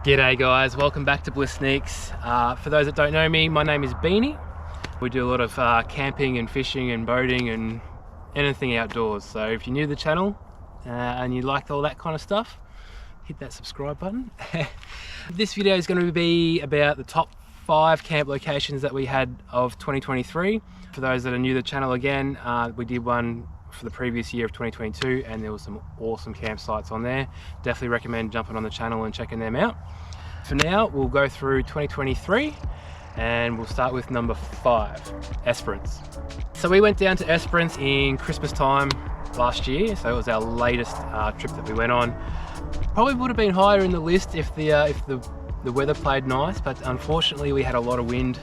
G'day guys, welcome back to Bliss Sneaks. For those that don't know me, my name is Beanie. We do a lot of camping and fishing and boating and anything outdoors. So if you're new to the channel and you like all that kind of stuff, hit that subscribe button. This video is going to be about the top 5 camp locations that we had of 2023. For those that are new to the channel again, we did one for the previous year of 2022 and there was some awesome campsites on there. Definitely recommend jumping on the channel and checking them out. For now, we'll go through 2023 and we'll start with number 5, Esperance. So we went down to Esperance in Christmas time last year, so it was our latest trip that we went on. Probably would have been higher in the list if the weather played nice, but unfortunately we had a lot of wind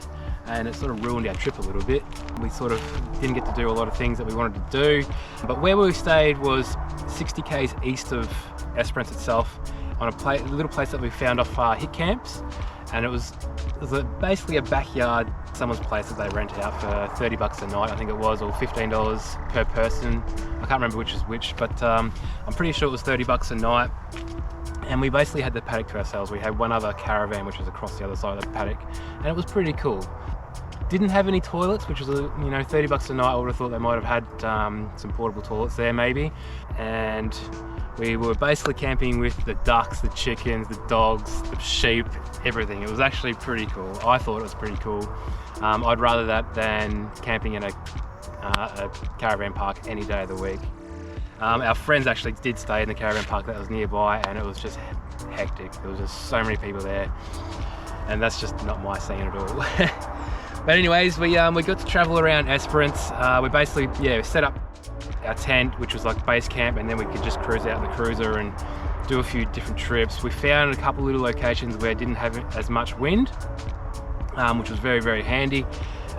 and it sort of ruined our trip a little bit. We sort of didn't get to do a lot of things that we wanted to do, but where we stayed was 60 k's east of Esperance itself, on a little place that we found off Hit Camps, and it was basically a backyard, someone's place that they rent out for 30 bucks a night, I think it was, or $15 per person. I can't remember which is which, but I'm pretty sure it was 30 bucks a night. And we basically had the paddock to ourselves. We had one other caravan which was across the other side of the paddock, and it was pretty cool. Didn't have any toilets, which was 30 bucks a night. I would have thought they might have had some portable toilets there maybe. And we were basically camping with the ducks, the chickens, the dogs, the sheep, everything. It was actually pretty cool. I thought it was pretty cool. I'd rather that than camping in a caravan park any day of the week. Our friends actually did stay in the caravan park that was nearby, and it was just hectic. There was just so many people there, and that's just not my scene at all. But anyways, we got to travel around Esperance. We basically set up our tent, which was like base camp, and then we could just cruise out in the cruiser and do a few different trips. We found a couple little locations where it didn't have as much wind, which was very, very handy.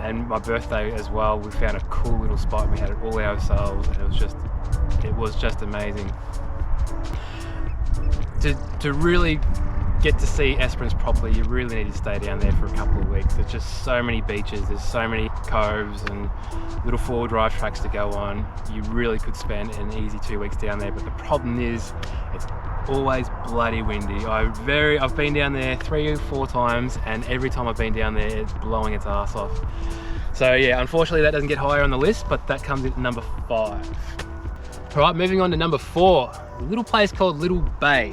And my birthday as well, we found a cool little spot. We had it all ourselves, and it was just amazing. To really get to see Esperance properly, you really need to stay down there for a couple of weeks. There's just so many beaches, there's so many coves and little 4-wheel drive tracks to go on. You really could spend an easy 2 weeks down there, but the problem is it's always bloody windy. I've been down there 3 or 4 times, and every time I've been down there it's blowing its ass off. So yeah, unfortunately that doesn't get higher on the list, but that comes at number 5. Alright, moving on to number 4, a little place called Little Bay,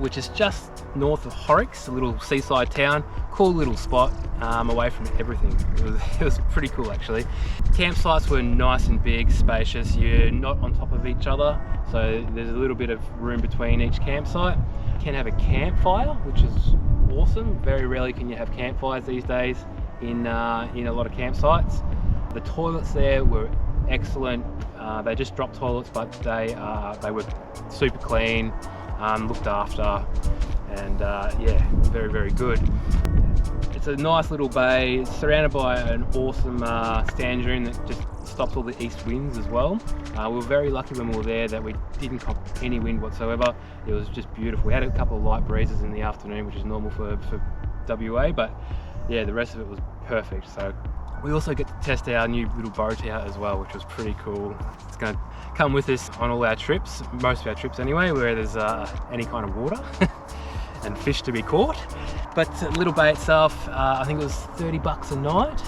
which is just north of Horrocks, a little seaside town. Cool little spot, away from everything. It was pretty cool actually. Campsites were nice and big, spacious. You're not on top of each other, so there's a little bit of room between each campsite. You can have a campfire, which is awesome. Very rarely can you have campfires these days in a lot of campsites. The toilets there were excellent. They just dropped toilets, but they were super clean, looked after, and yeah, very, very good. It's a nice little bay. It's surrounded by an awesome stand dune that just stops all the east winds as well. We were very lucky when we were there that we didn't cop any wind whatsoever. It was just beautiful. We had a couple of light breezes in the afternoon, which is normal for WA, but yeah, the rest of it was perfect. So we also get to test our new little boat out as well, which was pretty cool. It's going to come with us on all our trips, most of our trips anyway, where there's any kind of water and fish to be caught. But Little Bay itself, I think it was 30 bucks a night.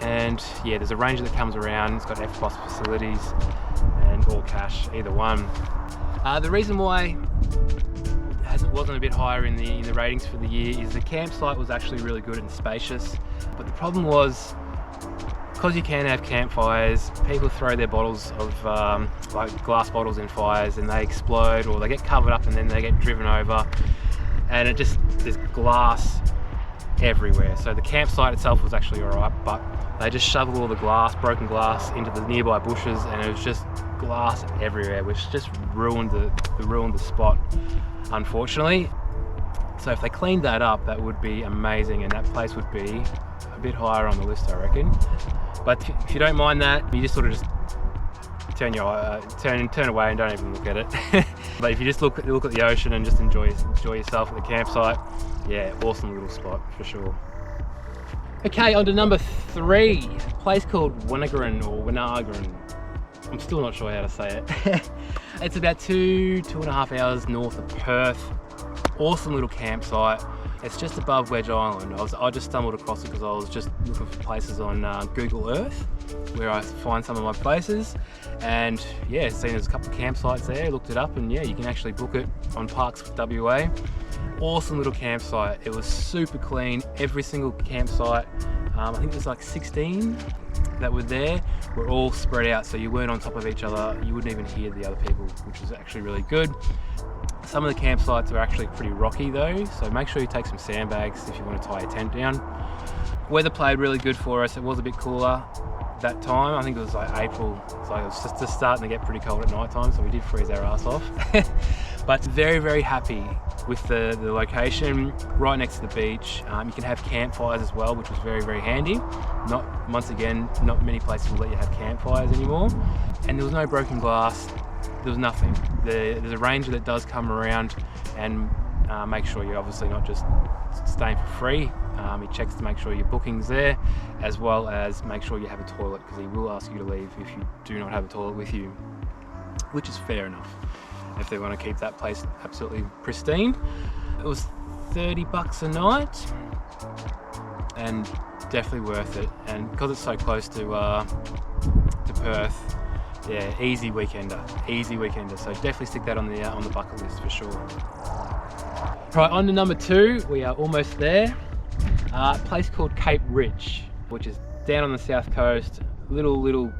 And yeah, there's a ranger that comes around. It's got FBOS facilities and all cash, either one. The reason why it wasn't a bit higher in the ratings for the year is the campsite was actually really good and spacious, but the problem was, because you can have campfires, people throw their bottles of like glass bottles in fires and they explode, or they get covered up and then they get driven over, and there's glass everywhere. So the campsite itself was actually alright, but they just shoveled all the broken glass into the nearby bushes, and it was just glass everywhere, which just ruined the spot, unfortunately. So if they cleaned that up, that would be amazing, and that place would be a bit higher on the list, I reckon. But if you don't mind that, you just sort of turn away and don't even look at it. But if you just look at the ocean and just enjoy yourself at the campsite, yeah, awesome little spot for sure. Okay, on to number 3, a place called Wanagran or Wanagran. I'm still not sure how to say it. It's about 2.5 hours north of Perth. Awesome little campsite. It's just above Wedge Island. I just stumbled across it because I was just looking for places on Google Earth where I find some of my places, and yeah, seen there's a couple of campsites there, looked it up, and yeah, you can actually book it on Parks WA. Awesome little campsite. It was super clean. Every single campsite, I think there's like 16 that were there, were all spread out, so you weren't on top of each other. You wouldn't even hear the other people, which was actually really good. Some of the campsites are actually pretty rocky though, so make sure you take some sandbags if you want to tie your tent down. Weather played really good for us. It was a bit cooler that time. I think it was like April, so it was just starting to get pretty cold at night time, so we did freeze our ass off. But very, very happy with the location, right next to the beach. You can have campfires as well, which was very, very handy. Once again, not many places will let you have campfires anymore. And there was no broken glass. There was nothing. There's a ranger that does come around and make sure you're obviously not just staying for free. He checks to make sure your booking's there, as well as make sure you have a toilet, because he will ask you to leave if you do not have a toilet with you, which is fair enough if they want to keep that place absolutely pristine. It was $30 a night, and definitely worth it. And because it's so close to Perth, yeah, easy weekender. So definitely stick that on the bucket list for sure. Right, on to number 2. We are almost there. A place called Cape Rich, which is down on the south coast. Little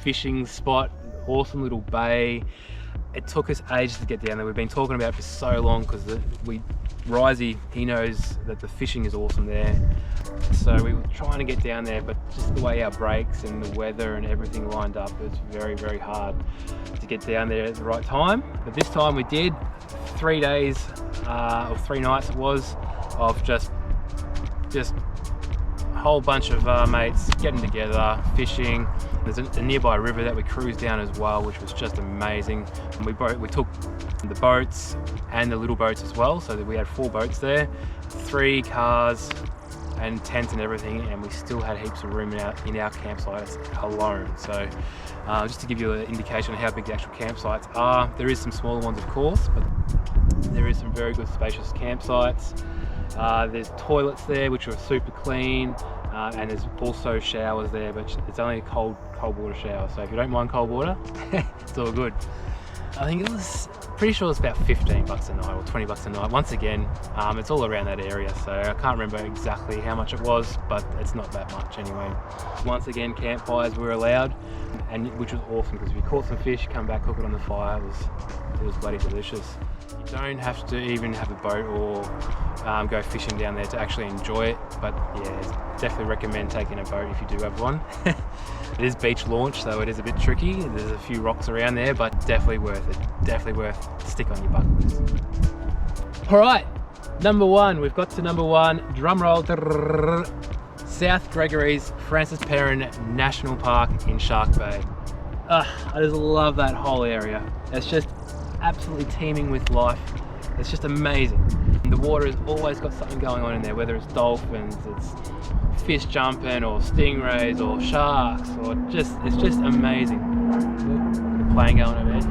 fishing spot, awesome little bay. It took us ages to get down there. We've been talking about it for so long because Risey, he knows that the fishing is awesome there. So we were trying to get down there, but just the way our brakes and the weather and everything lined up, it was very, very hard to get down there at the right time. But this time we did. 3 days, or 3 nights it was, of just a whole bunch of mates getting together, fishing. There's a nearby river that we cruised down as well, which was just amazing. And we took the boats and the little boats as well, so that we had 4 boats there, 3 cars and tents and everything, and we still had heaps of room in our campsites alone. So just to give you an indication of how big the actual campsites are, there is some smaller ones of course, but there is some very good spacious campsites. There's toilets there which are super clean, and there's also showers there, but it's only a cold water shower, so if you don't mind cold water, it's all good. I think it was, pretty sure it's about $15 a night or $20 a night. Once again, it's all around that area, so I can't remember exactly how much it was, but it's not that much anyway. Once again, campfires were allowed, and which was awesome, because if you caught some fish, come back, cook it on the fire, it was bloody delicious. You don't have to even have a boat or go fishing down there to actually enjoy it, but yeah, definitely recommend taking a boat if you do have one. It is beach launch, so it is a bit tricky. There's a few rocks around there, but definitely worth it. Definitely worth to stick on your bucket list. All right, number 1. We've got to number 1. Drum roll. South Gregory's Francis Perrin National Park in Shark Bay. I just love that whole area. It's just absolutely teeming with life. It's just amazing. The water has always got something going on in there, whether it's dolphins, it's fish jumping, or stingrays, or sharks, or it's just amazing. The plane going over there.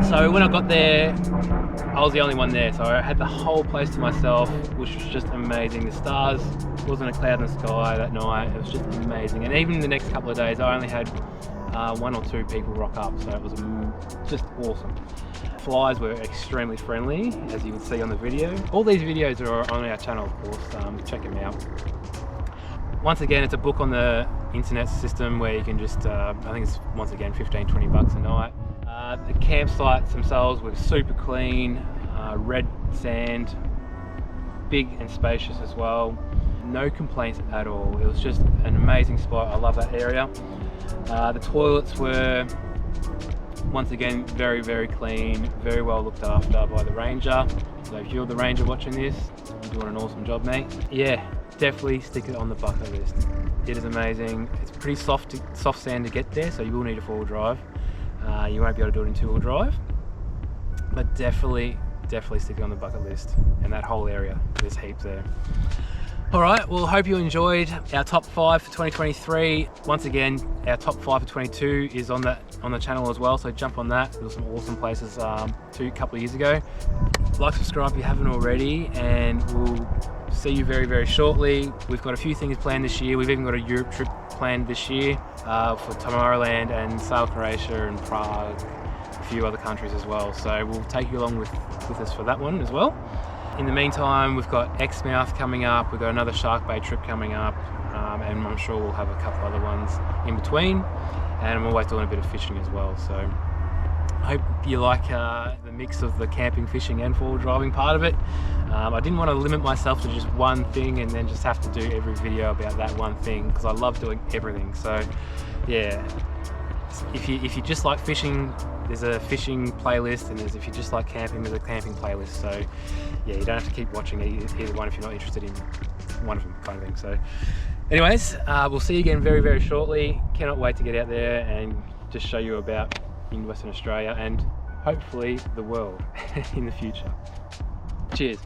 So when I got there, I was the only one there, so I had the whole place to myself, which was just amazing. The stars, wasn't a cloud in the sky that night. It was just amazing. And even the next couple of days, I only had 1 or 2 people rock up, so it was just awesome. Flies were extremely friendly, as you can see on the video. All these videos are on our channel, of course, check them out. Once again, it's a book on the internet system where you can just, I think it's once again $15-20 a night. The campsites themselves were super clean, red sand, big and spacious as well. No complaints at all. It was just an amazing spot. I love that area. The toilets were, once again, very, very clean, very well looked after by the ranger. So if you're the ranger watching this, you're doing an awesome job, mate. Yeah, definitely stick it on the bucket list. It is amazing. It's pretty soft sand to get there, so you will need a 4-wheel drive. You won't be able to do it in 2-wheel drive, but definitely stick it on the bucket list. And that whole area, there's heaps there. All right, well, hope you enjoyed our top 5 for 2023. Once again, our top 5 for 22 is on the channel as well, so jump on that. There were some awesome places a couple of years ago. Like, subscribe if you haven't already, and we'll see you very, very shortly. We've got a few things planned this year. We've even got a Europe trip planned this year for Tomorrowland and South Croatia and Prague, a few other countries as well. So we'll take you along with us for that one as well. In the meantime, we've got Exmouth coming up, we've got another Shark Bay trip coming up, and I'm sure we'll have a couple other ones in between, and I'm always doing a bit of fishing as well. So I hope you like the mix of the camping, fishing and forward driving part of it. I didn't want to limit myself to just one thing and then just have to do every video about that one thing, because I love doing everything. So yeah, if you just like fishing, there's a fishing playlist, and if you just like camping, there's a camping playlist. So yeah, you don't have to keep watching either one if you're not interested in one of them, kind of thing. So anyways, we'll see you again very, very shortly. Cannot wait to get out there and just show you about in Western Australia and hopefully the world in the future. Cheers.